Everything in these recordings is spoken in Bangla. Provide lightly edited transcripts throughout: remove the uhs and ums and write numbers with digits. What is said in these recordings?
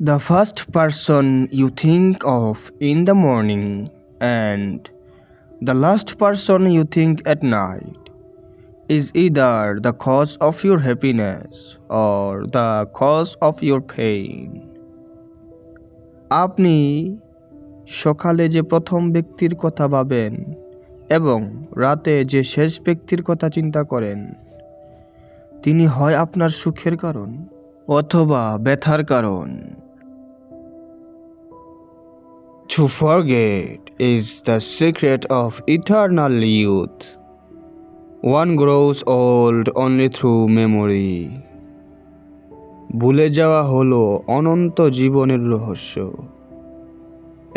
The first person you think of in the morning and the last person you think at night is either the cause of your happiness or the cause of your pain. আপনি সকালে যে প্রথম ব্যক্তির কথা ভাবেন এবং রাতে যে শেষ ব্যক্তির কথা চিন্তা করেন, তিনি হয় আপনার সুখের কারণ অথবা ব্যথার কারণ। To forget is the secret of eternal youth. One grows old only through memory. ভুলে যাওয়া হলো অনন্ত জীবনের রহস্য।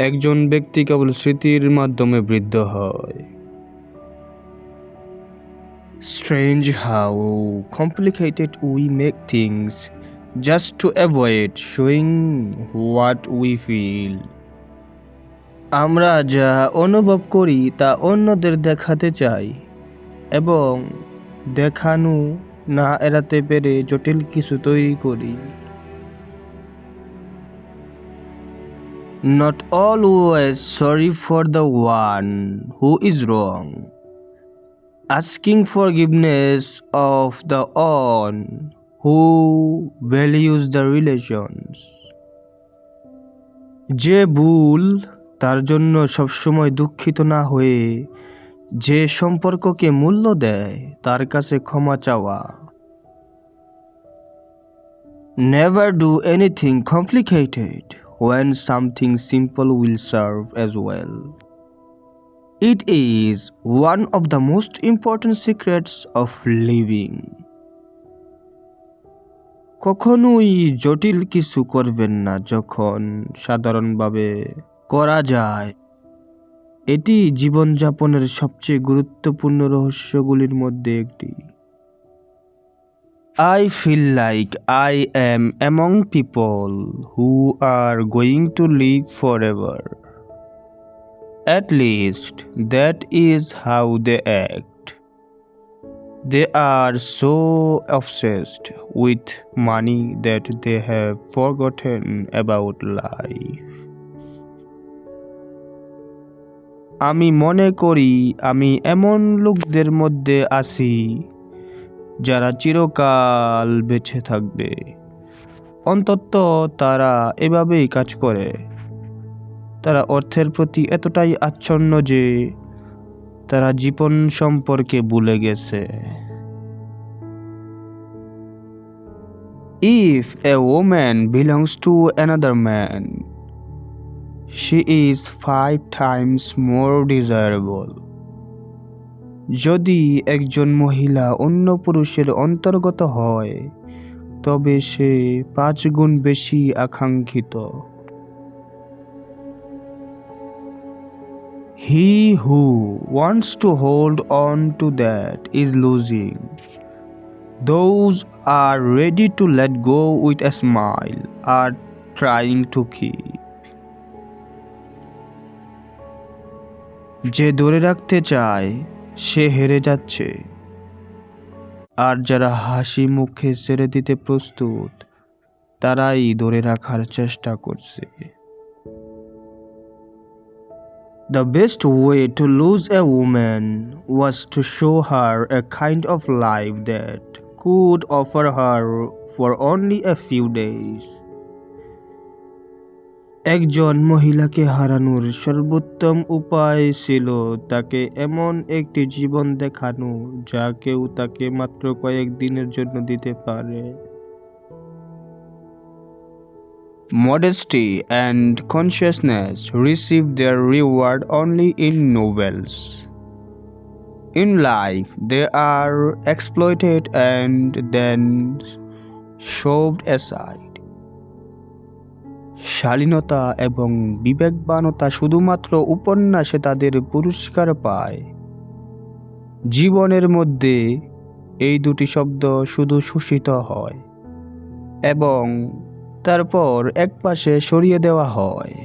একজন ব্যক্তি কেবল স্মৃতির মাধ্যমে বৃদ্ধ হয়। Strange how complicated we make things just to avoid showing what we feel. আমরা যা অনুভব করি তা অন্যদের দেখাতে চাই এবং দেখানো না এড়াতে পেরে জটিল কিছু তৈরি করি। Not always sorry for the one who is wrong. Asking forgiveness of the one who values the relations. যে ভুল তার জন্য সবসময় দুঃখিত না হয়ে যে সম্পর্ককে মূল্য দেয় তার কাছে ক্ষমা চাওয়া। Never do anything complicated when something simple will serve as well. It is one of the most important secrets of living. কখনোই জটিল কিছু করবেন না যখন সাধারণভাবে করা যায়। এটি জীবনযাপনের সবচেয়ে গুরুত্বপূর্ণ রহস্যগুলির মধ্যে একটি। I feel like I am among people who are going to live forever. At least that is how they act. They are so obsessed with money that they have forgotten about life. আমি মনে করি আমি এমন লোকদের মধ্যে আছি যারা চিরকাল বেঁচে থাকবে। অন্তত তারা এভাবেই কাজ করে। তারা অর্থের প্রতি এতটাই আচ্ছন্ন যে তারা জীবন সম্পর্কে ভুলে গেছে। If a woman belongs to another man, she is 5 times more desirable. যদি একজন মহিলা অন্য পুরুষের অন্তর্গত হয় তবে সে 5 গুণ বেশি আকাঙ্ক্ষিত। He who wants to hold on to that is losing. Those are ready to let go with a smile are trying to keep. যে ধরে রাখতে চায় সে হেরে যাচ্ছে, আর যারা হাসি মুখে ছেড়ে দিতে প্রস্তুত তারাই ধরে রাখার চেষ্টা করছে। The best way to lose a woman was to show her a kind of life that could offer her for only a few days. একজন মহিলাকে হারানোর সর্বোত্তম উপায় ছিল তাকে এমন একটি জীবন দেখানো যা কেউ তাকে মাত্র কয়েক দিনের জন্য দিতে পারে। Modesty and consciousness receive their reward only in novels. In life, they are exploited and then shoved aside. শালীনতা এবং বিবেকবানতা শুধুমাত্র উপন্যাসে তাদের পুরস্কার পায়। জীবনের মধ্যে এই দুটি শব্দ শুধু শোষিত হয় এবং তারপর একপাশে সরিয়ে দেওয়া হয়।